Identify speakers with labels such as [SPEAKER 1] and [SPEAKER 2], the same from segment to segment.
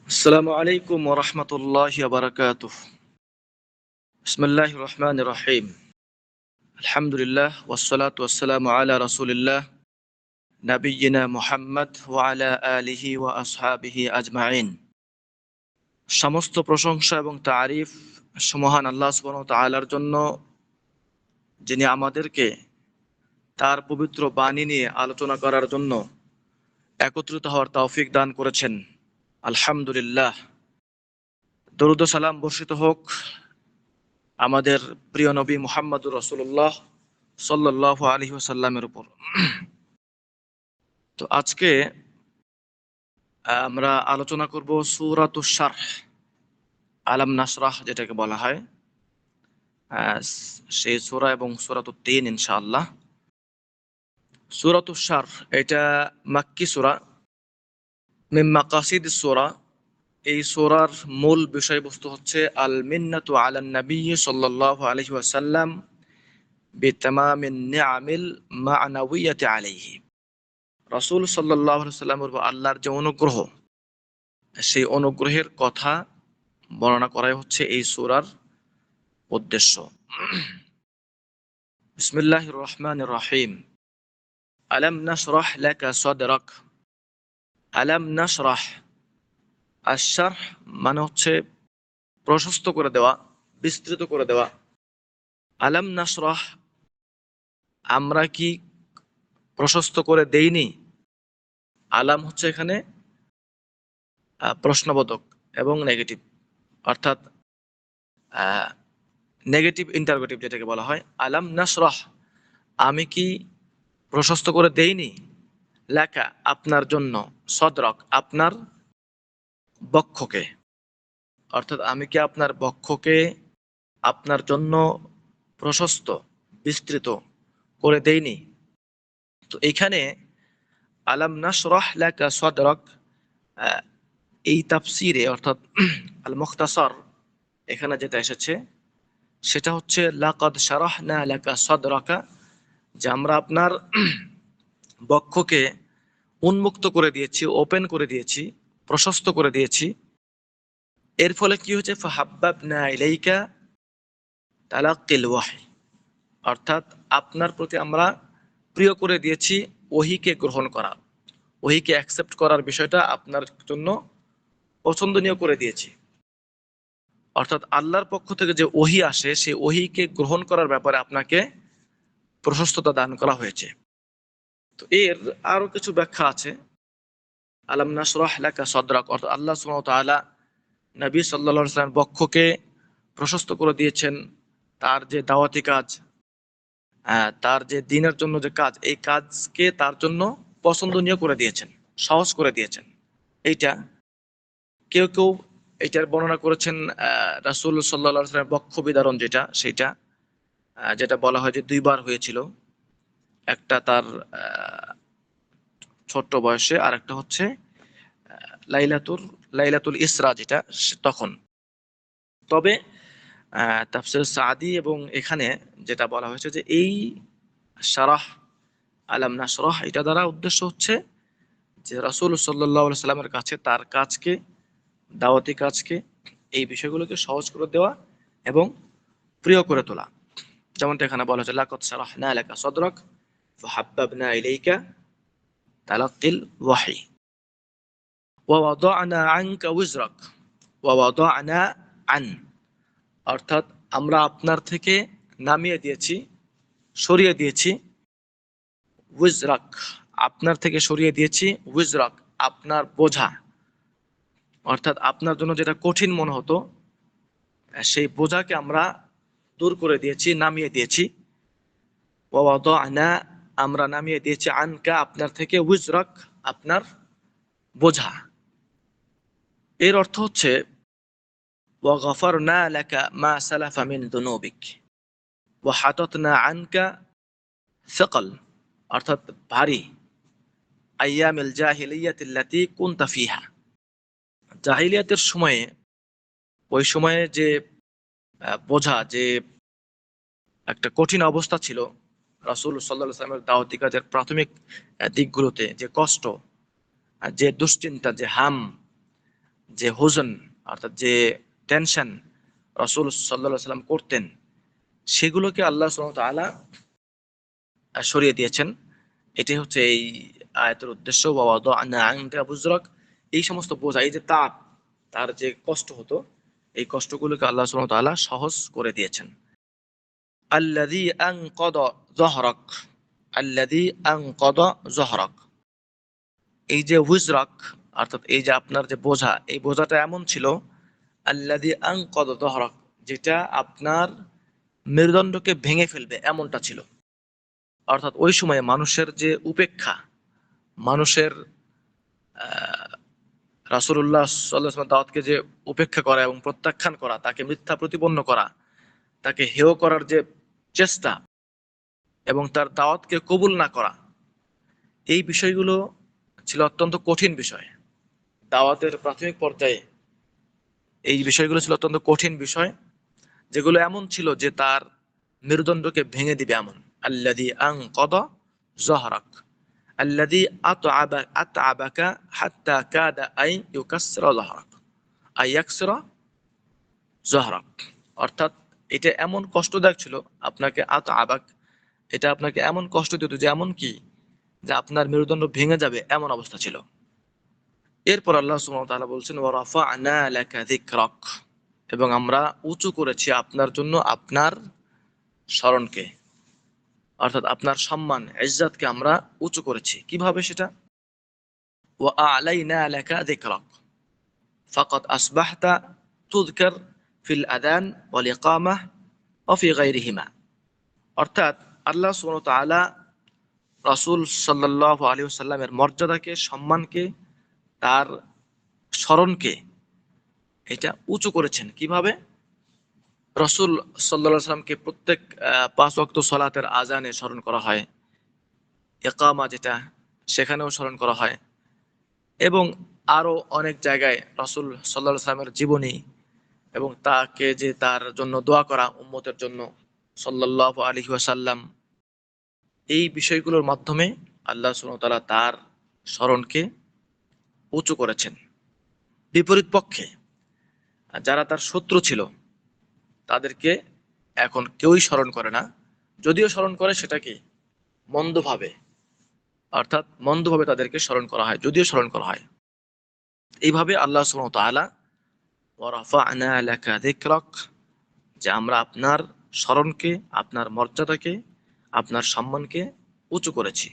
[SPEAKER 1] আসসালামু আলাইকুম ওয়া রাহমাতুল্লাহি ওয়া বারাকাতুহু। বিসমিল্লাহির রহমানির রহিম। আলহামদুলিল্লাহ ওয়াসসালাতু ওয়াসসালামু আলা রাসূলিল্লাহ নাবিয়্যিনা মুহাম্মদ ওয়া আলা আলিহি ওয়া আসহাবিহি আজমাইন। সমস্ত প্রশংসা এবং তারিফ মহান আল্লাহ সুবহানাহু ওয়া তাআলার জন্য, যিনি আমাদেরকে তার পবিত্র বাণী নিয়ে আলোচনা করার জন্য একত্রিত হওয়ার তৌফিক দান করেছেন। আলহামদুলিল্লাহ। দরুদ ও সালাম বর্ষিত হোক আমাদের প্রিয় নবী মুহাম্মদুর রাসূলুল্লাহ সাল্লাল্লাহু আলাইহি ওয়াসাল্লামের উপর। তো আজকে আমরা আলোচনা করব সূরাতুশ শারহ, আলাম নাশরাহ যেটাকে বলা হয়, সেই সূরা এবং সূরাতুত তিন ইনশাআল্লাহ। সূরাতুশ শারহ এটা মাক্কি সূরা, মিন মাকাসিদিস সূরা। এই সূরার মূল বিষয়বস্তু হচ্ছে আল মিন্নাতু আলান নবী সাল্লাল্লাহু আলাইহি ওয়াসাল্লাম বিতামামিন নিআমিল মা'নাউইয়াতি আলাইহি। রাসূল সাল্লাল্লাহু আলাইহি ওয়াসাল্লামের উপর আল্লাহর যে অনুগ্রহ, সেই অনুগ্রহের কথা বর্ণনা করাই হচ্ছে এই সূরার উদ্দেশ্য। বিসমিল্লাহির রহমানির রহিম। আলাম নাশরাহ লাকা সাদরাক। আলাম নাশরাহ, আশ-শারহ মানে হচ্ছে প্রশস্ত করে দেওয়া, বিস্তৃত করে দেওয়া। আলাম নাশরাহ, আমরা কি প্রশস্ত করে দেইনি? আলাম হচ্ছে এখানে প্রশ্নবোধক এবং নেগেটিভ, অর্থাৎ নেগেটিভ ইন্টারোগেটিভ যেটাকে বলা হয়। আলাম নাশরাহ, আমি কি প্রশস্ত করে দেইনি? লাকা, আপনার জন্য, সদরক, আপনার বক্ষকে, অর্থাৎ আমি কি আপনার বক্ষকে আপনার জন্য প্রশস্ত, বিস্তৃত করে দেইনি? তো এইখানে আলাম নাশরাহ লাকা সদরক, এই তাফসিরে অর্থাৎ আল মুখতাসার এখানে যেটা এসেছে সেটা হচ্ছে লাকাদ শারাহনা লাকা সদরাকা, যে আমরা আপনার বক্ষকে উন্মুক্ত করে দিয়েছি, ওপেন করে দিয়েছি, প্রশস্ত করে দিয়েছি। এর ফলে কি হচ্ছে? ফাহাব্বাবনা ইলাইকা তালাক্কিল ওয়াহী, অর্থাৎ আপনার প্রতি আমরা প্রিয় করে দিয়েছি ওহীকে গ্রহণ করা, ওহীকে অ্যাকসেপ্ট করার বিষয়টা আপনার জন্য পছন্দনীয় করে দিয়েছি। অর্থাৎ আল্লাহর পক্ষ থেকে যে ওহী আসে, সেই ওহীকে গ্রহণ করার ব্যাপারে আপনাকে প্রশস্ততা দান করা হয়েছে। তো এর আরো কিছু ব্যাখ্যা আছে। আলাম নাশরাহ লাকা সদরাক, অর্থাৎ আল্লাহ সুবহানাহু ওয়া তাআলা নবী সাল্লাল্লাহু আলাইহি ওয়াসাল্লাম বক্ষকে প্রশস্ত করে দিয়েছেন। তার যে দাওয়াতি কাজ, তার যে দ্বীনের জন্য যে কাজ, এই কাজকে তার জন্য পছন্দনীয় করে দিয়েছেন, সহজ করে দিয়েছেন। এইটা কেউ কেউ এটার বর্ণনা করেছেন রাসূল সাল্লাল্লাহু আলাইহি ওয়াসাল্লামের বক্ষ বিদারণ যেটা, সেটা যেটা বলা হয় যে দুইবার হয়েছিল। একটা তার ছোট্ট বয়সে, আর একটা হচ্ছে লাইলাতুল ইসরা যেটা তখন। তবে তাফসীর সাদি এবং এখানে যেটা বলা হয়েছে যে এই শারাহ, আলাম নাশরাহ, এটা দ্বারা উদ্দেশ্য হচ্ছে যে রাসূল সাল্লাল্লাহু আলাইহি সাল্লামের কাছে তার কাজকে, দাওয়াতি কাজকে, এই বিষয়গুলোকে সহজ করে দেওয়া এবং প্রিয় করে তোলা। যেমনটা এখানে বলা হয়েছে লাকাদ শারাহনা লাকা সদরাক ফাহাব্বাবনা ইলাইকা তালাক্কিল ওয়াহী ওয়া ওয়াদা'না আনকা উযরাক। ওয়া ওয়াদা'না আন, অর্থাৎ আমরা আপনার থেকে নামিয়ে দিয়েছি, সরিয়ে দিয়েছি, উযরাক, আপনার থেকে সরিয়ে দিয়েছি, উযরাক, আপনার বোঝা, অর্থাৎ আপনার জন্য যেটা কঠিন মনে হতো, সেই বোঝাকে আমরা দূর করে দিয়েছি, নামিয়ে দিয়েছি। ওয়া ওয়াদা'না, আমরা নামিয়ে দিয়েছি, আনকা, আপনার থেকে, উযরাক, আপনার বোঝা। এর অর্থ হচ্ছে ওয়া গাফারনা লাকা মা সালাফা মিন যুনুবিক ওয়া হাতাতনা আনকা সিকাল, অর্থাৎ ভারী, আইয়ামিল জাহিলিয়াতিল্লাতী কুনতা ফিহা, জাহিলিয়াতের সময়ে, ওই সময়ে যে বোঝা, যে একটা কঠিন অবস্থা ছিল রাসূল সাল্লাল্লাহু আলাইহি ওয়াসাল্লামের দাওয়াতি কাজের প্রাথমিক দিকগুলোতে, যে কষ্ট, যে দুশ্চিন্তা, যে হাম, যে হুজন অর্থাৎ যে টেনশন রাসূল সাল্লাল্লাহু আলাইহি ওয়াসাল্লাম করতেন, সেগুলোকে আল্লাহ সুবহানাহু ওয়া তাআলা সরিয়ে দিয়েছেন। এটি হচ্ছে এই আয়াতের উদ্দেশ্য। ওয়া ওয়াদা'না আনকা বুজরাক, এই সমস্ত বোঝা, এই যে তাপ, তার যে কষ্ট হতো, এই কষ্টগুলোকে আল্লাহ সুবহানাহু ওয়া তাআলা সহজ করে দিয়েছেন। আল্লাযী আনকাদা যহরাক, আল্লাযী আনকাদা যহরাক, এই যে উজরাক অর্থাৎ এই যে আপনার যে বোঝা, এই বোঝাটা এমন ছিল, আল্লাযী আনকাদা যহরাক, যেটা আপনার মেরুদণ্ডকে ভেঙে ফেলবে এমনটা ছিল। অর্থাৎ ওই সময়ে মানুষের যে উপেক্ষা, মানুষের রাসূলুল্লাহ সাল্লাল্লাহু আলাইহি ওয়াসাল্লাম দাওয়াতকে যে উপেক্ষা করা এবং প্রত্যাখ্যান করা, তাকে মিথ্যা প্রতিপন্ন করা, তাকে হেয় করার যে চেষ্টা এবং তার দাওয়াতকে কবুল না করা, এই বিষয়গুলো ছিল অত্যন্ত কঠিন বিষয়। দাওয়াতের প্রাথমিক পর্যায়ে এই বিষয়গুলো ছিল অত্যন্ত কঠিন বিষয়, যেগুলো এমন ছিল যে তার মেরুদণ্ডকে ভেঙে দিবে এমন। আল্লাযী আনকাদা যহরাক, আল্লাযী আতআবাকা হাত্তা কাদা ইউকাসসিরা যহরাক, ইয়াকসিরা যহরাক, অর্থাৎ এটা এমন কষ্টদায়ক ছিল আপনাকে, আতআবাক, এটা আপনাকে এমন কষ্ট দিত যে এমন কি, যে আপনার মেরুদণ্ড ভেঙে যাবে এমন অবস্থা ছিল। এরপর আল্লাহ সুবহানাহু ওয়া তাআলা বলছেন, ওয়া রাফা'না লাকা যিকরাক, এবং আমরা উঁচু করেছি আপনার জন্য আপনার স্মরণকে, অর্থাৎ আপনার সম্মান ইজ্জতকে আমরা উঁচু করেছি। কিভাবে সেটা? ওয়া আ'লাইনা লাকা যিকরাক ফাকাদ আসবাহতা তুযকার ফিল আযান ওয়াল ইকামাহ ওয়া ফি গায়রিহিমা, অর্থাৎ আল্লাহ সুবহানাহু ওয়া তাআলা রাসূল সাল্লাল্লাহু আলাইহি ওয়াসাল্লামের মর্যাদাকে, সম্মানকে, তার স্মরণকে এটা উঁচু করেছেন। কিভাবে? রাসূল সাল্লাল্লাহু আলাইহি ওয়াসাল্লামকে প্রত্যেক ৫ ওয়াক্ত সালাতের আযানে স্মরণ করা হয়, ইকামা যেটা, সেখানেও স্মরণ করা হয়, এবং আরো অনেক জায়গায় রাসূল সাল্লাল্লাহু আলাইহি ওয়াসাল্লামের জীবনী এবং তাকে যে তার জন্য দোয়া করা উম্মতের জন্য সাল্লাল্লাহু আলাইহি ওয়াসাল্লাম, এই বিষয়গুলোর মাধ্যমে আল্লাহ সুবহানাহু ওয়া তাআলা তার স্মরণকে উঁচু করেছেন। বিপরীত পক্ষে যারা তার শত্রু ছিল, তাদেরকে এখন কেউই স্মরণ করে না, যদিও স্মরণ করে সেটা কি মন্দভাবে, অর্থাৎ মন্দভাবে তাদেরকে স্মরণ করা হয়, যদিও স্মরণ করা হয়। এইভাবে আল্লাহ সুবহানাহু ওয়া তাআলা ওয়া রাফা'না লাকা যিকরাক, যে আমরা আপনার স্মরণকে, আপনার মর্যাদাকে, আপনার সম্মানকে উঁচু করেছি।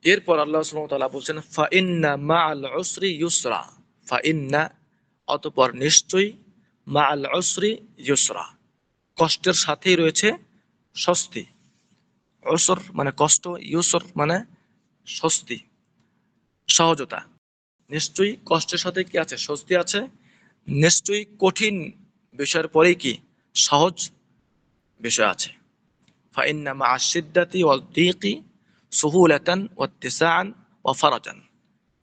[SPEAKER 1] এরপর আল্লাহ সুবহানাহু ওয়া তাআলা বলছেন, ফা ইন্না মা'আল উসরি ইউসরা, ফা ইন্না, অতঃপর নিশ্চয়ই, মা'আল উসরি ইউসরা, কষ্টের সাথেই রয়েছে স্বস্তি। উসর মানে কষ্ট, ইউসর মানে স্বস্তি, সহজতা। নিশ্চয়ই কষ্টের সাথে কি আছে? স্বস্তি আছে। নিশ্চয়ই কঠিন বিষয়ের পরেই কি সহজ বিষয় আছে। ফাইন্না মা'আশ শিদ্দাতি ওয়াদ দীকি সুহুলাতান ওয়াত্তিসাআন ওয়া ফারাজান,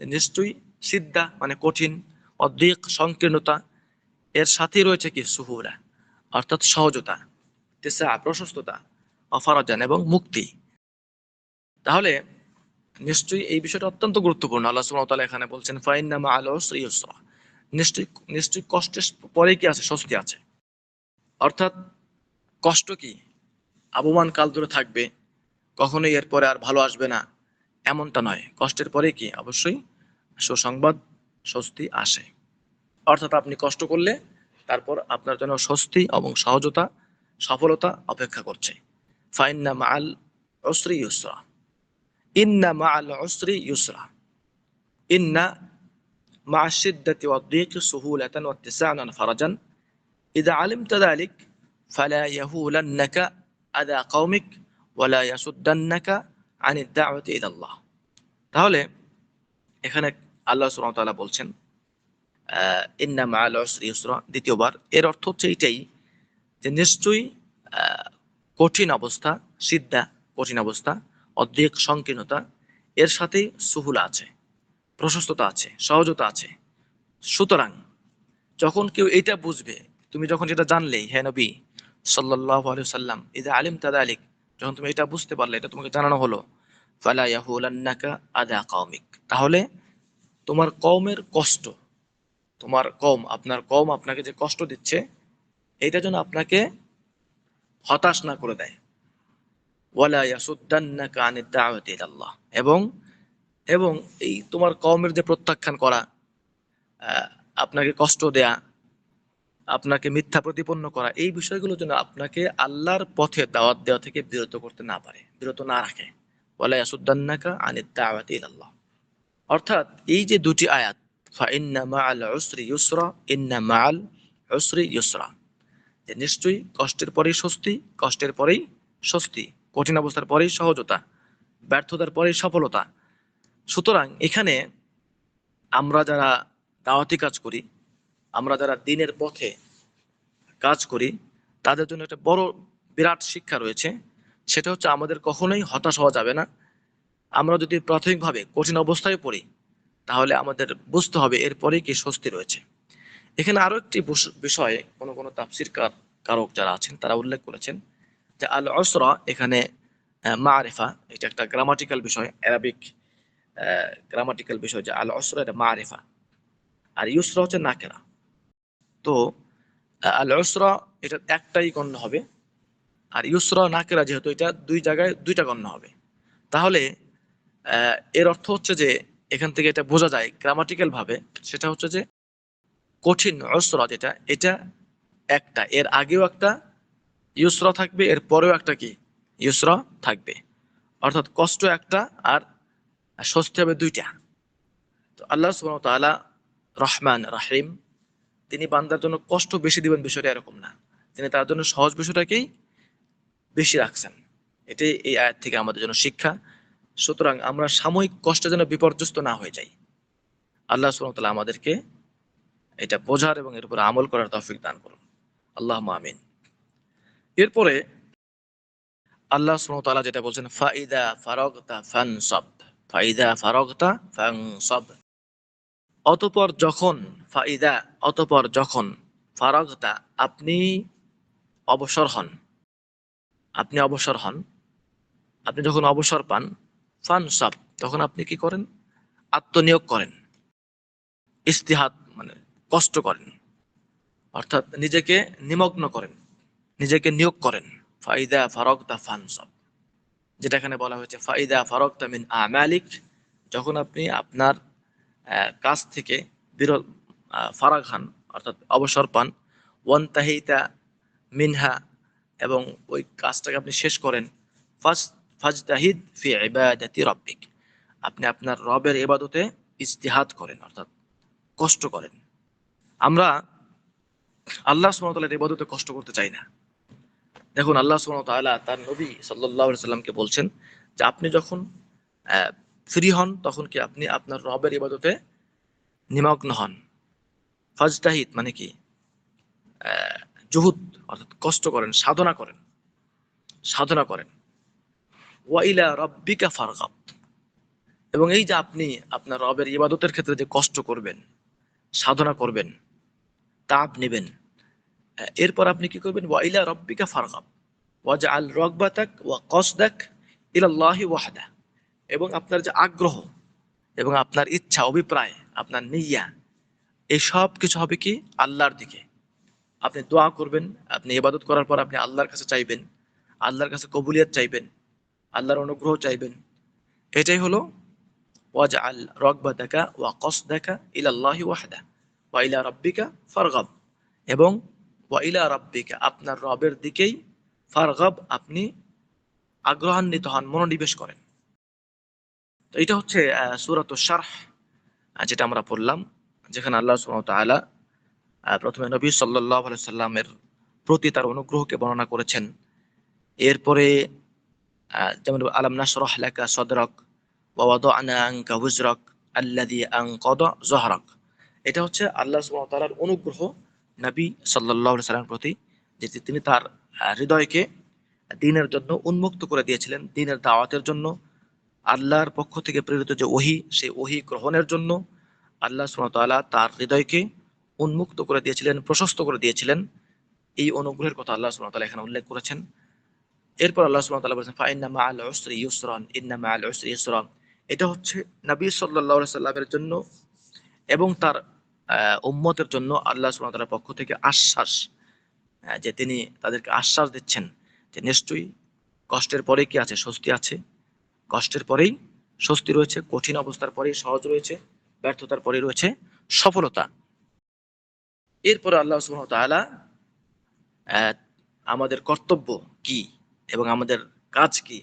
[SPEAKER 1] নিশ্চয়ই সিদ্দা মানে কঠিন, অদ্দীক সংকীর্ণতা, এর সাথেই রয়েছে কি সুহুলা অর্থাৎ সহজতা, তিসা প্রশস্ততা, ওয়া ফারাজান এবং মুক্তি। তাহলে নিশ্চয়ই এই বিষয়টা অত্যন্ত গুরুত্বপূর্ণ। আল্লাহ সুবহানাহু ওয়া তাআলা এখানে বলছেন, ফাইন্না মা'আল উসরি ইউসরা, নিশ্চয়ই নিশ্চয়ই কষ্টের পরে কি আছে? স্বস্তি আছে। অর্থাৎ কষ্ট কি আবহমান কাল ধরে থাকবে, কখনোই এরপরে আর ভালো আসবে না, এমনটা নয়। কষ্টের পরে কি অবশ্যই সুসংবাদ, স্বস্তি আসে। অর্থাৎ আপনি কষ্ট করলে তারপর আপনার জন্য স্বস্তি এবং সহজতা, সফলতা অপেক্ষা করছে। ফাইন্না মা'আল উসরি ইউসরা, ইন্না মা'আল উসরি ইউসরা, ইন্না মা'আশ শিদ্দাতি ওয়াদ দীকি সুহুলাতান ওয়াত্তিসা'আন ওয়া ফারাজান ইযা আলিমতা যালিক ফালা ইয়াহুলান্নাকা আযা কওমিক ওয়ালা ইয়াসুদ্দান্নাকা আনিদ দাওয়াতি ইলাল্লাহ। তাহলে এখানে আল্লাহ সুবহানাহু ওয়া তাআলা বলছেন ইন্না মা'আল উসরি ইউসরা, দ্বিতীয়বার। এর অর্থ হচ্ছে এটাই যে নিশ্চয়ই কঠিন অবস্থা, সিদ্ধা কঠিন অবস্থা, অদ্দিক সংকীর্ণতা, এর সাথেই সুহুলা আছে, প্রশস্ততা আছে, সহজতা আছে। সুতরাং যখন কেউ এটা বুঝবে, তুমি যখন যেটা জানলে হে নবী সাল্লাল্লাহু আলাইহি ওয়াসাল্লাম, ইযা আলিমতা যালিক, যখন তুমি এটা বুঝতে পারলে, এটা তোমাকে জানানো হলো, ফালা ইয়াহুলান্নাকা আযা কওমিক, তাহলে তোমার কওমের কষ্ট, তোমার কওম, আপনার কওম আপনাকে যে কষ্ট দিচ্ছে, এটা যেন আপনাকে হতাশ না করে দেয়। ওয়ালা ইয়াসুদ্দান্নাকা আনিদ দাওয়াতি ইলাল্লাহ, এবং এবং এই তোমার কওমের যে প্রত্যাখ্যান করা, আপনাকে কষ্ট দেয়া, আপনাকে মিথ্যা প্রতিপন্ন করা, এই বিষয়গুলো যেন আপনাকে আল্লাহর পথে দাওয়াত দেওয়া থেকে বিরত করতে না পারে, বিরত না রাখে। ওয়ালা ইয়াসুদ্দান্নাকা আনিদ দাওয়াতি ইলাল্লাহ। অর্থাৎ এই যে দুটি আয়াত, ফা ইন্না মাআল উসরি ইউসরা, ইন্না মাআল উসরি ইউসরা, যে নিশ্চয়ই কষ্টের পরেই স্বস্তি, কষ্টের পরেই স্বস্তি, কঠিন অবস্থার পরেই সহজতা, ব্যর্থতার পরেই সফলতা। সুতরাং এখানে আমরা যারা দাওয়াতি কাজ করি, আমরা যারা দিনের পথে কাজ করি, তাদের জন্য একটা বড় বিরাট শিক্ষা রয়েছে। সেটা হচ্ছে আমাদের কখনোই হতাশ হওয়া যাবে না। আমরা যদি প্রাথমিকভাবে কঠিন অবস্থায় পড়ি, তাহলে আমাদের বুঝতে হবে এরপরেই কি স্বস্তি রয়েছে। এখানে আরো একটি বিষয়ে কোন কোন তাফসীর কারক যারা আছেন তারা উল্লেখ করেছেন যে আল উসরা এখানে মারিফা, এটা একটা গ্রামাটিক্যাল বিষয়, অ্যারাবিক গ্রামাটিক্যাল বিষয়, যে আল উসরা এটা মারিফা, আর ইউসরা হচ্ছে নাকেরা। তো আল উসরা এটা একটাই গণ্য হবে, আর ইউসরা নাকেরা যেহেতু এটা দুই জায়গায় দুইটা গণ্য হবে, তাহলে এর অর্থ হচ্ছে যে এখান থেকে এটা বোঝা যায় গ্রামাটিক্যাল ভাবে, সেটা হচ্ছে যে কঠিন উসরা যেটা, এটা একটা, এর আগেও একটা ইউসরা থাকবে, এর পরেও একটা কি ইউসরা থাকবে। অর্থাৎ কষ্ট একটা আর স্বস্তি হবে দুইটা। তো আল্লাহ সুবহানাহু ওয়া তাআলা রহমান রাহিম, তিনি বান্দার জন্য কষ্ট বেশি দিবেন বিষয়টা এরকম না, তিনি তার জন্য সহজ বিষয়টাকেই বেশি রাখছেন। এটাই এই আয়াত থেকে আমাদের জন্য শিক্ষা। সুতরাং আমরা সাময়িক কষ্টে যেন বিপর্যস্ত না হয়ে যাই। আল্লাহ সুবহানাহু ওয়া তাআলা আমাদেরকে এটা বোঝার এবং এর উপর আমল করার তৌফিক দান করুন। আল্লাহুম্মা আমিন। এরপরে আল্লাহ সুবহানাহু ওয়া তাআলা যেটা বলছেন, ফাইদা ফারাগতা ফানসাব, ফাইদা ফারাগতা ফানসাব, অতঃপর যখন, ফাইদা অতঃপর যখন, ফারাগতা আপনি অবসর হন, আপনি অবসর হন, আপনি যখন অবসর পান, ফানসাব তখন আপনি কি করেন, আত্মনিয়োগ করেন, ইস্তিহাদ মানে কষ্ট করেন, অর্থাৎ নিজেকে নিমগ্ন করেন, নিজেকে নিয়োগ করেন। ফাইদা ফারাগতা ফানসাব, যেটা এখানে বলা হয়েছে ফাইদা ফারাগতা মিন আমালিক, যখন আপনি আপনার কাজ থেকে বিরত ফারাগ হন, অর্থাৎ অবসর পান, ওয়ান্তাহিতা মিনহা, এবং ওই কাজটাকে আপনি শেষ করেন, ফাজতাহিদ ফি ইবাদাতি রাব্বিক, আপনি আপনার রবের ইবাদতে ইজতিহাদ করেন, অর্থাৎ কষ্ট করেন। আমরা আল্লাহ সুবহানাহু ওয়া তাআলার ইবাদতে কষ্ট করতে চাই না। দেখুন আল্লাহ সুবহানাহু ওয়া তাআলা তার নবী সাল্লাল্লাহু আলাইহি সাল্লামকে বলছেন যে আপনি যখন ফ্রি হন, তখন কি আপনি আপনার রবের ইবাদতে নিমগ্ন হন। ফাজতাহিদ মানে কি, জুহুদ, অর্থাৎ কষ্ট করেন, সাধনা করেন, সাধনা করেন। ওয়া ইলা রাব্বিকা ফারগাব, এবং এই যে আপনি আপনার রবের ইবাদতের ক্ষেত্রে যে কষ্ট করবেন, সাধনা করবেন, তাপ নেবেন, এরপর আপনি কি করবেন, ওয়া ইলা রাব্বিকা ফারগাব ওয়াজআল রাগবাতাক ওয়া কসদাক ইলাল্লাহি ওয়াহদা, এবং আপনার যে আগ্রহ এবং আপনার ইচ্ছা, অভিপ্রায়, আপনার নিয়্যা, এই সব কিছু হবে কি আল্লাহর দিকে। আপনি দোয়া করবেন, আপনি ইবাদত করার পর আপনি আল্লাহর কাছে চাইবেন, আল্লাহর কাছে কবুলিয়ত চাইবেন, আল্লাহর অনুগ্রহ চাইবেন। এটাই হলো ওয়াজআল রাগবাতাকা ওয়া কসদাকা ইলাল্লাহি ওয়াহদা ওয়া ইলা রাব্বিকা ফারগাব, এবং ওয়া ইলা রাব্বিকা আপনার রবের দিকেই ফারগাব আপনি আগ্রহান্বিত হন, মনোনিবেশ করেন। তো এটা হচ্ছে সূরাতুশ শারহ, যেটা আমরা পড়লাম, যেখানে আল্লাহ সুবহানাহু ওয়া তাআলা প্রথমে নবী সাল্লাল্লাহু আলাইহি সাল্লামের প্রতি তার অনুগ্রহকে বর্ণনা করেছেন। এরপরে যেমন আলাম নাশরাহ লাকা সাদরাক ওয়া ওয়াদা'না আনকা ওয়িজরাক আল্লাযী আনকাদা যহরাক, এটা হচ্ছে আল্লাহ সুবহানাহু ওয়া তাআলার অনুগ্রহ নবী সাল্লাল্লাহু আলাইহি সাল্লামের প্রতি, যে তিনি তার হৃদয়কে দ্বীনের জন্য উন্মুক্ত করে দিয়েছিলেন, দ্বীনের দাওয়াতের জন্য, আল্লাহর পক্ষ থেকে প্রেরিত যে ওহী, সেই ওহী গ্রহণের জন্য আল্লাহ সুবহানাহু ওয়া তাআলা তার হৃদয়কে উন্মুক্ত করে দিয়েছিলেন, প্রশস্ত করে দিয়েছিলেন। এই অনুগ্রহের কথা আল্লাহ সুবহানাহু ওয়া তাআলা এখানে উল্লেখ করেছেন। এরপর আল্লাহ সুবহানাহু ওয়া তাআলা বলেছেন ফাইন্না মাআল উসরি ইউসরান, ইন্না মাআল উসরি ইউসরা, এটা হচ্ছে নবী সাল্লাল্লাহু আলাইহি সাল্লামের জন্য এবং তার উম্মতের জন্য আল্লাহ সুবহানাহু ওয়া তাআলার পক্ষ থেকে আশ্বাস, যে তিনি তাদেরকে আশ্বাস দিচ্ছেন যে নিশ্চয়ই কষ্টের পরে কি আছে? স্বস্তি আছে। কষ্টের পরেই স্বস্তি রয়েছে, কঠিন অবস্থার পরেই সহজ রয়েছে, ব্যর্থতার পরেই রয়েছে সফলতা। এরপরে আল্লাহ সুবহানাহু ওয়া তাআলা আহ, আমাদের কর্তব্য কি এবং আমাদের কাজ কি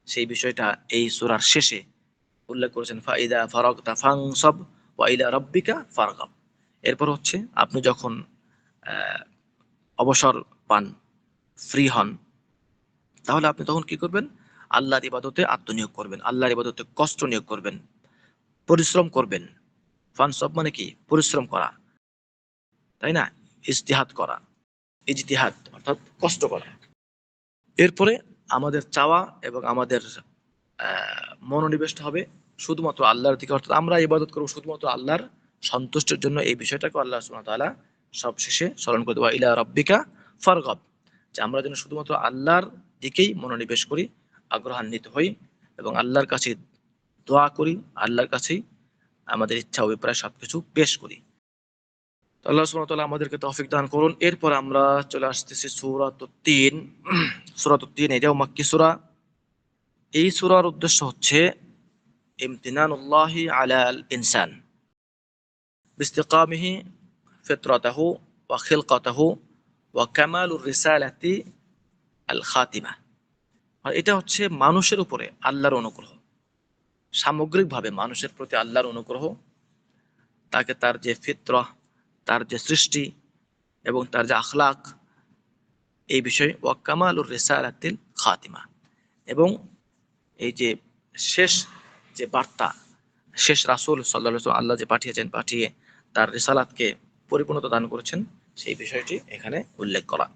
[SPEAKER 1] সেই বিষয়টা এই সূরার শেষে উল্লেখ করেছেন, ফাইদা ফারাগতা ফানসাব ওয়া ইলা রাব্বিকা ফারগাব। এরপর হচ্ছে আপনি যখন আহ, অবসর পান, ফ্রি হন, তাহলে আপনি তখন কি করবেন? আল্লাহর ইবাদতে আত্মনিয়োগ করবেন, আল্লাহর ইবাদতে কষ্ট নিয়োগ করবেন, পরিশ্রম করবেন। ফানসাব মানে কি? পরিশ্রম করা, তাই না? ইজতিহাদ করা, ইজতিহাদ অর্থাৎ কষ্ট করা। এরপরে আমাদের চাওয়া এবং আমাদের মনোনিবেশটা হবে শুধুমাত্র আল্লাহর দিকে, অর্থাৎ আমরা ইবাদত করবো শুধুমাত্র আল্লাহর সন্তুষ্টির জন্য। এই বিষয়টাকে আল্লাহ সুবহানাহু ওয়া তাআলা সবশেষে স্মরণ করে দেওয়া, ইলা রাব্বিকা ফারগাব, যে আমরা যেন শুধুমাত্র আল্লাহর দিকেই মনোনিবেশ করি, আগ্রহান্বিত হই এবং আল্লাহর কাছে দোয়া করি, আল্লাহর কাছেই আমাদের ইচ্ছা অভিপ্রায় সবকিছু পেশ করি। তো আল্লাহ সুবহানাহু ওয়া তাআলা আমাদেরকে তৌফিক দান করুন। এরপর আমরা চলে আসতেছি সূরাতুত তিন। সূরাতুত তিন এটাও মাক্কি সূরা। এই সূরার উদ্দেশ্য হচ্ছে ইমতিনানুল্লাহি আলাল ইনসান বিস্তিকামিহি ফিতরাতাহু ওয়া খিলকাতাহু ওয়া কামালুর রিসালাতি আল খাতিমা। আর এটা হচ্ছে মানুষের উপরে আল্লাহর অনুগ্রহ, সামগ্রিকভাবে মানুষের প্রতি আল্লাহর অনুগ্রহ, তাকে তার যে ফিতরাহ, তার যে সৃষ্টি এবং তার যে আখলাক, এই বিষয়ে ওয়া কামালুর রিসালাতিল খাতিমা, এবং এই যে শেষ যে বার্তা, শেষ রাসূল সাল্লাল্লাহু আলাইহি ওয়াসাল্লাম আল্লাহ যে পাঠিয়েছেন, পাঠিয়ে তার রিসালাতকে পরিপূর্ণতা দান করেছেন, সেই বিষয়টি এখানে উল্লেখ করা।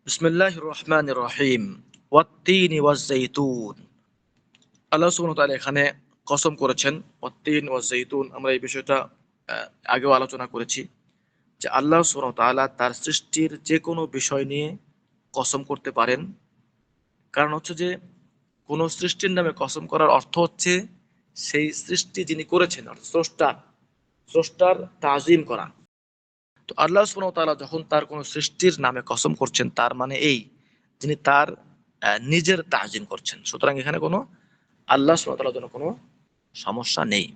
[SPEAKER 1] বিসমিল্লাহির রহমানির রহিম। ওয়াত-তিনি ওয়াজ-যাইতুন। আল্লাহ সুবহানাহু ওয়া তাআলা এখানে কসম করেছেন ওয়াত-তিন ওয়াজ-যাইতুন। আমরা এই বিষয়টা আগেও আলোচনা করেছি যে আল্লাহ সুবহানাহু ওয়া তাআলা তার সৃষ্টির যে কোনো বিষয় নিয়ে কসম করতে পারেন। কারণ হচ্ছে যে কোনো সৃষ্টির নামে কসম করার অর্থ হচ্ছে সেই সৃষ্টি যিনি করেছেন, অর্থাৎ স্রষ্টার তাজিম করা। তো আল্লাহ সুবহানাহু ওয়া তাআলা যখন তার কোনো সৃষ্টির নামে কসম করছেন, তার মানে এই যিনি তার নিজের তাজিম করছেন। সুতরাং এখানে কোনো আল্লাহ সুবহানাহু ওয়া তাআলার জন্য কোনো সমস্যা নেই।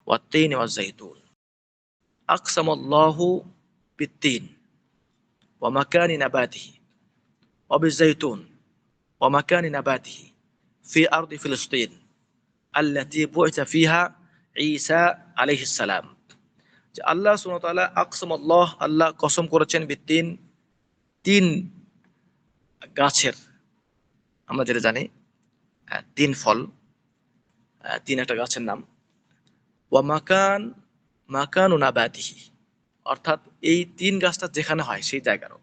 [SPEAKER 1] ওয়াত-তিনি ওয়াজ-যাইতুন। আকসামাল্লাহু বিত-তিন ওয়া মাকানি নাবাতিহি ওয়া বিজ-যাইতুন ওয়া মাকানি নাবাতিহি ফি আরদি ফিলিস্তিন আল্লাতী বুইসা ফিহা ঈসা আলাইহিস সালাম। যে আল্লাহ সুবহানাহু ওয়া তাআলা আকসামাল্লাহ, আল্লাহ কসম করেছেন বিত-তিন, তিন গাছের, আমরা যেটা জানি তিন ফল, তিন একটা গাছের নাম। ওয়া মাকান, মাকানু নাবাতিহি, অর্থাৎ এই তিন গাছটা যেখানে হয় সেই জায়গারও।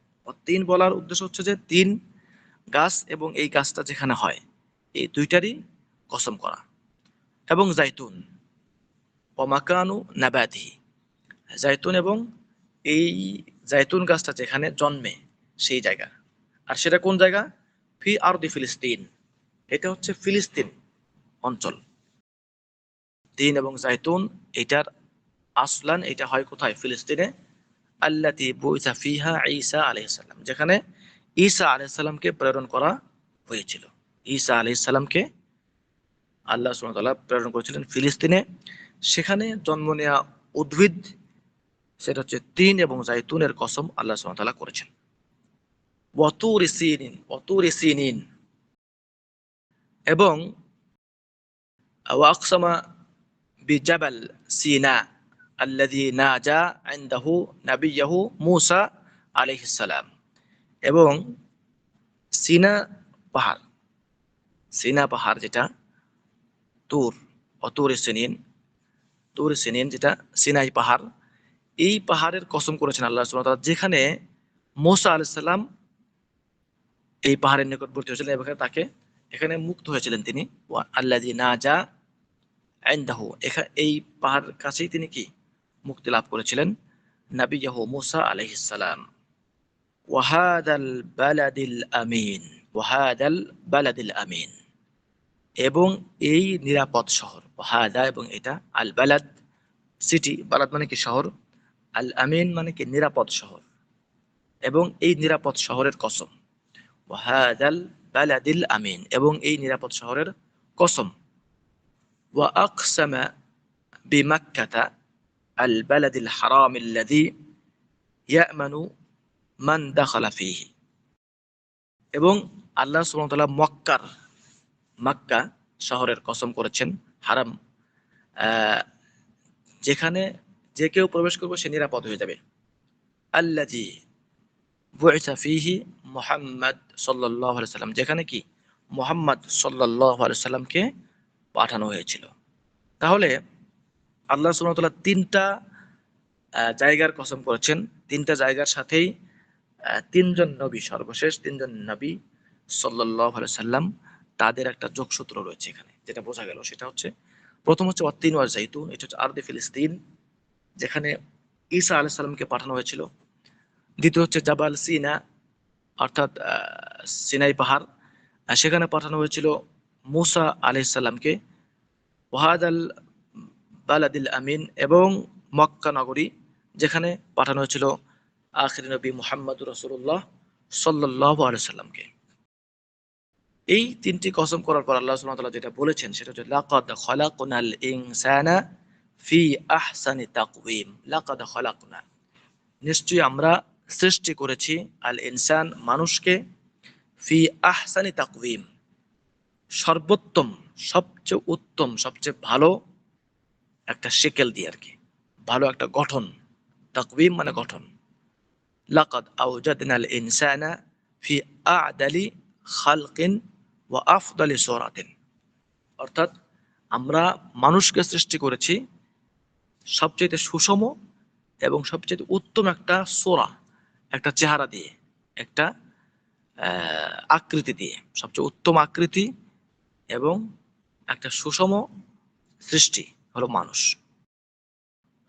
[SPEAKER 1] তিন বলার উদ্দেশ্য হচ্ছে যে তিন গাছ এবং এই গাছটা যেখানে হয় এই দুইটারই কসম করা। এবং জাইতুন, ওয়া মাকানু নাবাতিহি, জাইতুন এবং এই জাইতুন গাছটা যেখানে জন্মে সেই জায়গা। আর সেটা কোন জায়গা? ফি আরদি ফিলিস্তিন, এটা হচ্ছে ফিলিস্তিন অঞ্চল। তিন এবং জাইতুন এটার আসলান এটা হয় কোথায়? ফিলিস্তিনে। আল্লাতী বুইসা ফিহা ঈসা আলাইহিস সালাম, যেখানে ঈসা আলাইহিস সালামকে প্রেরণ করা হয়েছিল। ঈসা আলাইহিস সালামকে আল্লাহ সুবহানাহু ওয়া তাআলা প্রেরণ করেছিলেন ফিলিস্তিনে। সেখানে জন্ম নেওয়া উদ্ভিদ, সেটা হচ্ছে তিন এবং জাইতুনের কসম আল্লাহ সুবহানাহু ওয়া তাআলা করেছেন। ওয়া তুরি সিনিন, ওয়া তুরি সিনিন, এবং ওয়া আকসামা বিজাবাল সিনা আল্লাযী নাজা ইনদাহু নাবিয়্যাহু মূসা আলাইহিস সালাম, এবং সিনা পাহাড়, সিনা পাহাড় যেটা তুর, অতুরে সিনিন, তুর সিনিন যেটা সিনাই পাহাড়, এই পাহাড়ের কসম করেছেন আল্লাহ সুবহানাহু ওয়া তাআলা, যেখানে মূসা আলাইহিস সালাম এই পাহাড়ের নিকটবর্তী হয়েছিলেন এবং তাকে এখানে মুক্ত হয়েছিলেন তিনি। ওয়া আল্লাযী নাজা ইনদাহু, এই পাহাড়ের কাছেই তিনি কি মুক্তি লাভ করেছিলেন, নাবিয়্যাহু মূসা আলাইহিস সালাম। ওয়া হাদাল বালাদিল আমিন, ওয়া হাদাল বালাদিল আমিন, এবং এই নিরাপদ শহর, হাদা এবং এটা, আল বালাদ সিটি, বালাদ মানে কি শহর, আল আমিন মানে কি নিরাপদ শহর, এবং এই নিরাপদ শহরের কসম, ওয়াহাদাল বালাদিল আমিন, এবং এই নিরাপদ শহরের কসম, ওয়া আকসামা বিমাক্কাতা আল বালাদিল হারাম আল্লাযী ইয়ামানু মান দাখালা ফীহি, এবং আল্লাহ সুবহানাহু ওয়া তাআলা মক্কা শহরের কসম করেছেন, হারাম, যেখানে যে কেউ প্রবেশ করবে সে নিরাপদ হয়ে যাবে। আল্লাযী বুইসা ফীহি মুহাম্মদ সাল্লাল্লাহু আলাইহি সাল্লাম, যেখানে কি মুহাম্মদ সাল্লাল্লাহু আলাইহি সাল্লামকে পাঠানো হয়েছিল। তাহলে আল্লাহ সুবহানাহু ওয়া তাআলা তিনটা জায়গার কসম করেছেন, তিনটা জায়গার সাথেই তিনজন নবী, সর্বশেষ তিনজন নবী সাল্লাল্লাহু আলাইহি সাল্লাম, তাদের একটা যোগসূত্র রয়েছে এখানে, যেটা বোঝা গেল সেটা হচ্ছে, প্রথম হচ্ছে ওয়াত্তিন ওয়া জাইতুন, এটা হচ্ছে আরদে ফিলিস্তিন, যেখানে ঈসা আলাইহিস সালামকে পাঠানো হয়েছিল। দ্বিতীয় হচ্ছে জাবাল সিনা, অর্থাৎ সিনাই পাহাড়, সেখানে পাঠানো হয়েছিল মুসা আলাইহিস সালামকে। ওয়াহাদাল বালাদিল আমিন, এবং মক্কা নগরী, যেখানে পাঠানো হয়েছিল আখির নবী মুহাম্মদুর রাসূলুল্লাহ সাল্লাল্লাহু আলাইহি সাল্লামকে। এই তিনটি কসম করার পর আল্লাহ সুবহানাহু ওয়া তাআলা যেটা বলেছেন সেটা হচ্ছে লাকাদ খালাকনাল ইনসানা ফি আহসানি তাকওয়িম। লাকাদ খালাকনা, নিশ্চয়ই আমরা সৃষ্টি করেছি, আল ইনসান মানুষকে, ফি আহসানি তাকওয়িম সর্বোত্তম, সবচেয়ে উত্তম, সবচেয়ে ভালো একটা শেকেল দিয়ে আর কি, ভালো একটা গঠন, তাকওয়িম মানে গঠন। লাকাদ আওজাদনাল ইনসানা ফি আ'দালি খালকিন ওয়া আফদালি সূরাতিন, অর্থাৎ আমরা মানুষকে সৃষ্টি করেছি সবচেয়ে সুষম এবং সবচেয়ে উত্তম একটা সূরা, একটা চেহারা দিয়ে, একটা আকৃতি দিয়ে, সবচেয়ে উত্তম আকৃতি এবং একটা সুষম সৃষ্টি হলো মানুষ।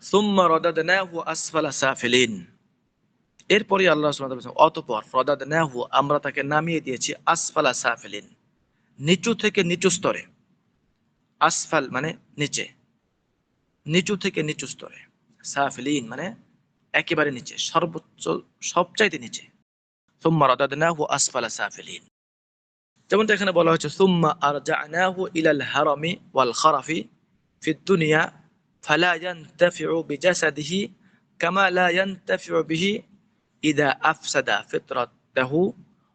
[SPEAKER 1] সুম্মা রাদাদনাহু আসফালা সাফিলিন, এরপরে আল্লাহ সুবহানাহু ওয়া তাআলা বলেছেন, অতঃপর রাদাদনাহু, আমরা তাকে নামিয়ে দিয়েছি, আসফালা সাফিলিন, নিচু থেকে নিচু স্তরে। আসফাল মানে নিচে, নিচু থেকে নিচু স্তরে, সাফিলিন মানে একেবারে নিচে, সর্বোচ্চ, সবচাইতে নিচে। সুম্মা রাদাদনাহু আসফালা সাফিলিন, যেমনটা এখানে বলা হয়েছে, সুম্মা আরজা'নাহু ইলাল হারামি ওয়াল খারাফি ফিদ দুনিয়া ফালা ইয়ানতাফিউ বিজাসাদিহি কামা লা ইয়ানতাফিউ বিহি ইদা আফসাদা ফিতরাতাহু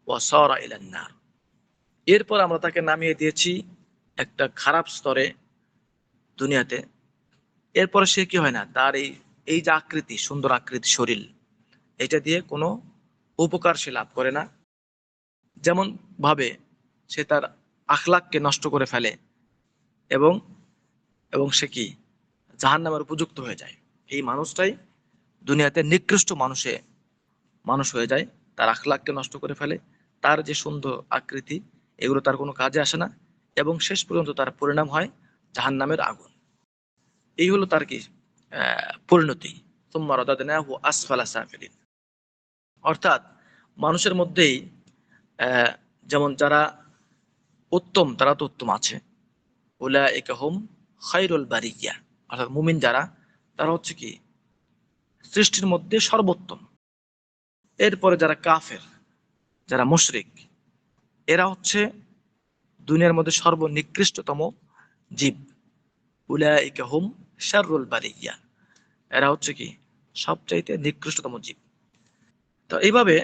[SPEAKER 1] ওয়া সারা ইলান নার। এরপর আমরা তাকে নামিয়ে দিয়েছি একটা খারাপ স্তরে দুনিয়াতে। এরপরে সে কি হয় না, তার এই যে আকৃতি, সুন্দর আকৃতি শরীর, এটা দিয়ে কোনো উপকার সে লাভ করে না, যেমন ভাবে সে তার আখলাককে নষ্ট করে ফেলে, এবং এবং সে কি জাহান্নামের উপযুক্ত হয়ে যায়। এই মানুষটাই দুনিয়াতে নিকৃষ্ট মানুষ হয়ে যায়, তার আখলাককে নষ্ট করে ফেলে, তার যে সুন্দর আকৃতি এগুলো তার কোনো কাজে আসে না, এবং শেষ পর্যন্ত তার পরিণাম হয় জাহান্নামের আগুন। এই হলো তার কি পরিণতি। সুম্মা রাদাদনাহু আসফালা সাফিলিন, অর্থাৎ মানুষের মধ্যেই যেমন যারা উত্তম তারা তো উত্তম আছে, উলাইকা হুম খায়রুল বারিয়া, অর্থাৎ মুমিন যারা, তারা হচ্ছে কি সৃষ্টির মধ্যে সর্বোত্তম। এরপরে যারা কাফের, যারা মুশরিক, এরা হচ্ছে দুনিয়ার মধ্যে সর্বনিকৃষ্টতম জীব। উলাইকা হুম শাররুল বারিয়া, এরা হচ্ছে কি সবচাইতে নিকৃষ্টতম জীব। তো এইভাবে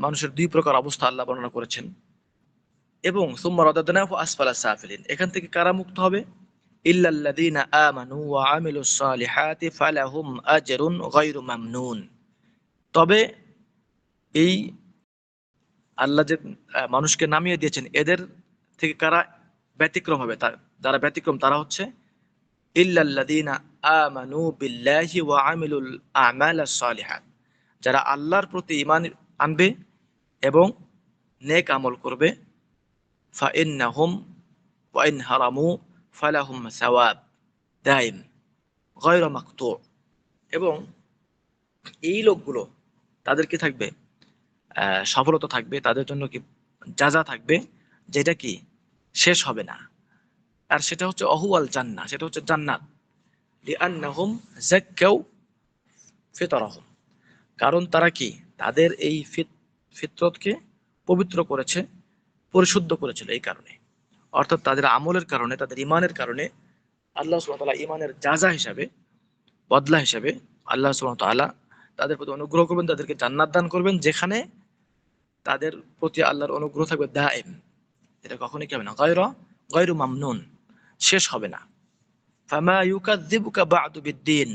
[SPEAKER 1] মানুষের দুই প্রকার অবস্থা আল্লাহ বর্ণনা করেছেন। এবং সুম্মা রাদাদনাহু আসফালা সাফিলিন, এখান থেকে কারা মুক্ত হবে? ইল্লাল্লাযীনা আমানু ওয়া আমিলুস সালিহাতি ফালাহুম আজরুন গায়রু মামনুন, তবে এই আল্লাহ যে মানুষকে নামিয়ে দিয়েছেন, এদের থেকে কারা ব্যতিক্রম হবে? যারা ব্যতিক্রম তারা হচ্ছে ইল্লাল্লাযীনা আমানু বিল্লাহি ওয়া আমিলুল আমালাস সালিহাত, যারা আল্লাহর প্রতি ঈমান আনবে এবং নেক আমল করবে। ফাইন্নাহুম ওয়া ইন হারামু ফালাহুম সাওয়াব দাইম গায়রা মাকতু, এবং এই লোকগুলো, তাদের কি থাকবে? সফলতা থাকবে, তাদের জন্য কি যাজা থাকবে, যেটা কি শেষ হবে না। আর সেটা হচ্ছে অহুয়াল জান্নাহ, সেটা হচ্ছে জান্নাত। লিআন্নাহুম যাক্কাউ ফিতরাহুম, কারণ তারা কি তাদের এই ফিতরতকে পবিত্র করেছে, পরিশুদ্ধ করেছিল এই কারণে। অর্থাৎ তাদের আমলের কারণে, তাদের ইমানের কারণে আল্লাহ সুবহানাহু ওয়া তাআলা ইমানের যাজা হিসাবে, বদলা হিসাবে আল্লাহ সুবহানাহু ওয়া তাআলা তাদের প্রতি অনুগ্রহ করবেন, তাদেরকে জান্নাত দান করবেন, যেখানে তাদের প্রতি আল্লাহর অনুগ্রহ থাকবে দায়েম। এটা কখনোই কি হবে না, গায়রু মামনুন, শেষ হবে না। ফামা ইউকাযযিবুকা বা'দু বিদ্দিন।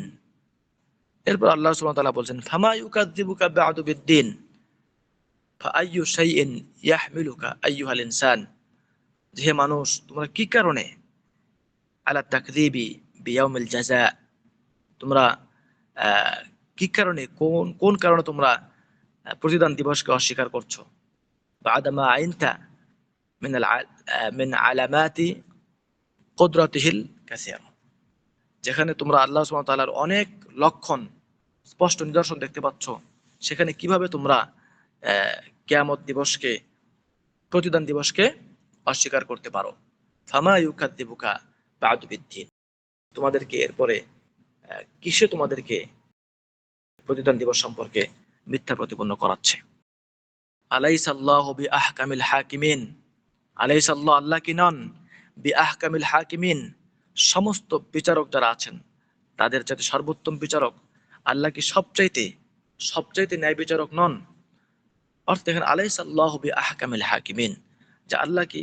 [SPEAKER 1] এরপর আল্লাহ সুবহানাহু ওয়া তাআলা বলছেন, ফামা ইউকাযযিবুকা বা'দু বিদ্দিন ফাআইয়ু শাইইন ইয়াহমিলুকা আইয়ুহাল ইনসান। হে মানুষ, তোমরা কি কারণে আলা তাকযিবি বিয়াউমিল জাযা, তোমরা আহ, কি কারণে, কোন কোন কারণে তোমরা প্রতিদান দিবসকে অস্বীকার করছো? বাদামা আইনতা মিন আলামাতি কুদরাতিহিল কাসীরা, যেখানে তোমরা আল্লাহ সুবহানাহু ওয়া তাআলার অনেক লক্ষণ, স্পষ্ট নিদর্শন দেখতে পাচ্ছ, সেখানে কিভাবে তোমরা কিয়ামত দিবসকে, প্রতিদান দিবসকে অস্বীকার করতে পারো? ফামা ইউকাযযিবুকা বা'দু বিদ্দিন, তোমাদেরকে এরপরে কিসে তোমাদেরকে প্রতিদান দিবস সম্পর্কে মিথ্যা প্রতিপন্ন করাচ্ছে? আলাইসাল্লাহু বিআহকামিল হাকিমিন, আলাইসাল্লাহ, আল্লাহ কি নন, বিআহকামিল হাকিমিন, সমস্ত বিচারক যারা আছেন তাদের চাইতে সর্বোত্তম বিচারক? আল্লাহ কি সবচাইতে সবচাইতে ন্যায় বিচারক নন? অর্থাৎ এখানে আলাইসাল্লাহু বিআহকামিল হাকিমিন, যে আল্লাহ কি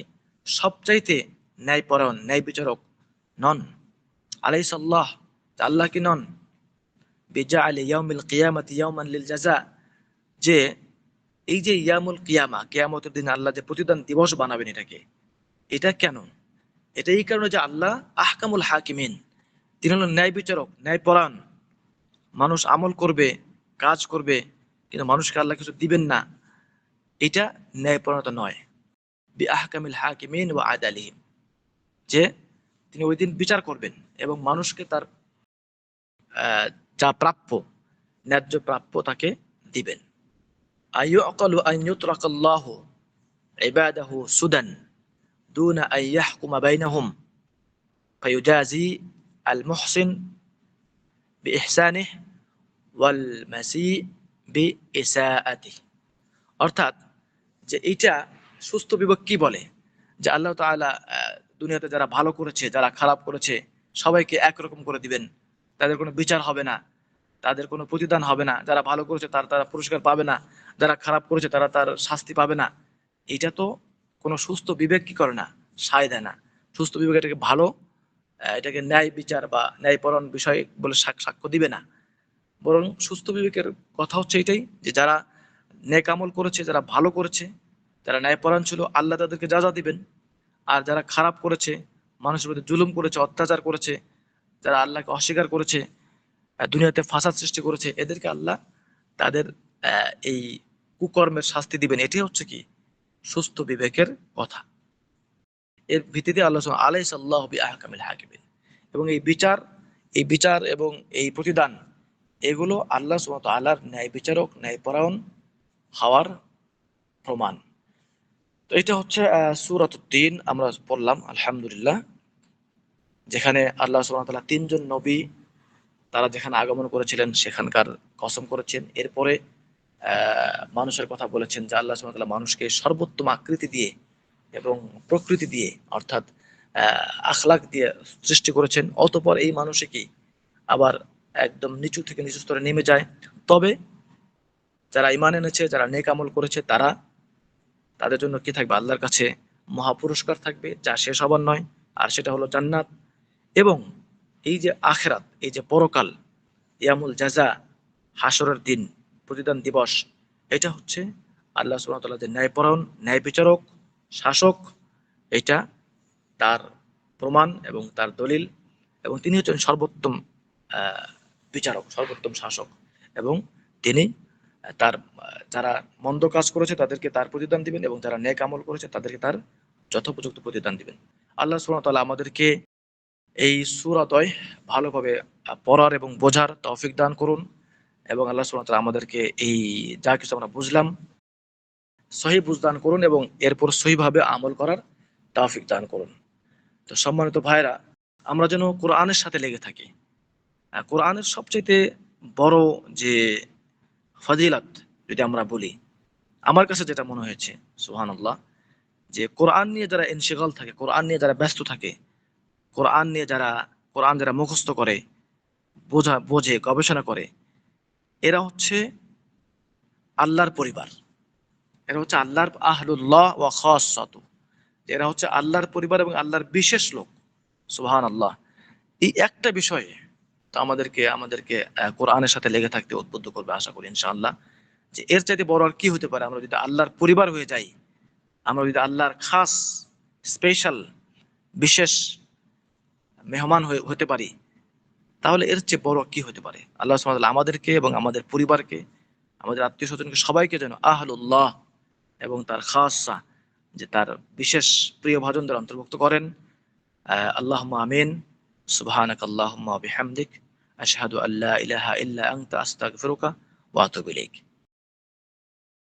[SPEAKER 1] সবচাইতে ন্যায়পরায়ণ, ন্যায় বিচারক নন? আলাইসাল্লাহ, আল্লাহ কি নন বিজাআলি ইয়াউমিল কিয়ামাতি ইয়াওমান লিল জাযা, যে এই যে ইয়ামুল কিয়ামা, কিয়ামতের দিন আল্লাহ যে প্রতিদান দিবস বানাবেন, এটাকে, এটা কেন? এটা এই কারণে যে আল্লাহ আহকামুল হাকিমিন, তিনি হলেন ন্যায় বিচারক, ন্যায়পরায়ণ। মানুষ আমল করবে, কাজ করবে, কিন্তু মানুষকে আল্লাহ কিছু দিবেন না, এটা ন্যায়পরায়ণতা নয়। বি আহকামিল হাকিমিন ওয়া আদালিহিম, যে তিনি ওই দিন বিচার করবেন এবং মানুষকে তার যা প্রাপ্য, ন্যায্য প্রাপ্য তাকে দিবেন। আইয়ুকালু আন ইউতরাকাল্লাহু ইবাদাহু সুদান দুনা আন ইয়াহকুমা বাইনাহুম ফায়ুজাজি আল মুহসিন বিইহসানিহি ওয়াল মাসি বিইসাআতিহি। অর্থাৎ যে এইটা সুস্থ বিবেক কি বলে, যে আল্লাহ তাআলা দুনিয়াতে যারা ভালো করেছে, যারা খারাপ করেছে, সবাইকে একরকম করে দিবেন, তাদের কোনো বিচার হবে না, তাদের কোনো প্রতিদান হবে না। যারা ভালো করেছে তারা পুরস্কার পাবে না, যারা খারাপ করেছে তারা তার শাস্তি পাবে না। এটা তো কোনো সুস্থ বিবেক কি করে না, সায় দেয় না। সুস্থ বিবেক এটাকে ভালো, এটাকে ন্যায় বিচার বা ন্যায়পরণ বিষয় বলে সাক্ষ্য দিবে না। বরং সুস্থ বিবেকের কথা হচ্ছে এটাই, যে যারা নেক আমল করেছে, যারা ভালো করেছে, যারা ন্যায়পরায়ণ ছিল, আল্লাহ তাদেরকে যা দিবেন। আর যারা খারাপ করেছে, মানুষের প্রতি জুলুম করেছে, অত্যাচার করেছে, যারা আল্লাহকে অস্বীকার করেছে, দুনিয়াতে ফাসাদ সৃষ্টি করেছে, এদেরকে আল্লাহ তাদের এই কুকর্মের শাস্তি দিবেন। এটি হচ্ছে কি সুস্থ বিবেকের কথা। এর ভিত্তিতে আল্লাহ আলাইসাল্লাহু বিআহকামিল হাকিমিন, এবং এই বিচার এবং এই প্রতিদান, এগুলো আল্লাহ সুবহানাহু ওয়া তাআলার ন্যায় বিচারক, ন্যায়পরায়ণ হওয়ার প্রমাণ। তো এটা হচ্ছে সূরাতুত তিন আমরা পড়লাম আলহামদুলিল্লাহ, যেখানে আল্লাহ সুবহানাহু ওয়া তাআলা তিনজন নবী তারা যেখানে আগমন করেছিলেন সেখানকার কসম করেছেন। এরপরে মানুষের কথা বলেছেন, যে আল্লাহ সুবহানাহু ওয়া তাআলা মানুষকে সর্বোত্তম আকৃতি দিয়ে এবং প্রকৃতি দিয়ে, অর্থাৎ আখলাক দিয়ে সৃষ্টি করেছেন। অতঃপর এই মানুষে কি আবার একদম নিচু থেকে নিচু স্তরে নেমে যায়। তবে যারা ঈমান এনেছে, যারা নেক আমল করেছে, তাদের জন্য কি থাকবে, আল্লাহর কাছে মহা পুরস্কার থাকবে, যা শেষ হবার নয়। আর সেটা হলো জান্নাত। এবং এই যে আখিরাত, এই যে পরকাল, ইয়ামুল জাযা, হাসরের দিন, প্রতিদান দিবস, এটা হচ্ছে আল্লাহ সুবহানাহু ওয়া তাআলা যে ন্যায়পরায়ণ, ন্যায় বিচারক, শাসক, এটা তার প্রমাণ এবং তার দলিল। এবং তিনি হচ্ছেন সর্বোত্তম বিচারক, সর্বোত্তম শাসক, এবং তিনি তার যারা মন্দ কাজ করেছে তাদেরকে তার প্রতিদান দিবেন, এবং যারা নেক আমল করেছে তাদেরকে তার যথোপযুক্ত প্রতিদান দিবেন। আল্লাহ সুবহানাহু ওয়া তাআলা আমাদেরকে এই সূরাদ্বয় ভালোভাবে পড়ার এবং বোঝার তৌফিক দান করুন, এবং আল্লাহ সুবহানাহু ওয়া তাআলা আমাদেরকে এই যা কিছু আমরা বুঝলাম সহি বুঝদান করুন, এবং এরপর সহিভাবে আমল করার তৌফিক দান করুন। তো সম্মানিত ভাইরা, আমরা যেন কোরআনের সাথে লেগে থাকি, কোরআনের সবচাইতে বড় যে ফজিলত যদি আমরা বলি, আমার কাছে যেটা মনে হয়েছে, সুবহানাল্লাহ, যে কোরআন নিয়ে যারা ইনশিগাল থাকে, কোরআন নিয়ে যারা ব্যস্ত থাকে, কোরআন নিয়ে যারা কোরআন যারা মুখস্থ করে, বোঝে, গবেষণা করে, এরা হচ্ছে আল্লাহর পরিবার। এরা হচ্ছে আল্লাহর আহলুল্লাহ ওয়া খাসসাতু। এরা হচ্ছে আল্লাহর পরিবার এবং আল্লাহর বিশেষ লোক। সুবহানাল্লাহ। এই একটা বিষয়ে তো আমাদেরকে কোরআনের সাথে লেগে থাকতে উদ্বুদ্ধ করবে, আশা করি ইনশাআল্লাহ। যে এর চাইতে বড় আর কি হতে পারে? আমরা যদি আল্লাহর পরিবার হয়ে যাই, আমরা যদি আল্লাহর খাস, স্পেশাল, বিশেষ মেহমান হতে পারি, তাহলে এর চেয়ে বড় কি হতে পারে? আল্লাহ সুবহানাহু ওয়া তাআলা আমাদেরকে এবং আমাদের পরিবারকে, আমাদের আত্মীয় স্বজনকে সবাইকে যেন আহলুল্লাহ এবং তার খাসা, যে তার বিশেষ প্রিয় ভাজনদের অন্তর্ভুক্ত করেন। আল্লাহুম্মা আমিন। সুবহানাক আল্লাহুম্মা ওয়া বিহামদিক, আশহাদু আল্লা ইলাহা ইল্লা আনতা, আস্তাগফিরুকা ওয়া আতুবু ইলাইক।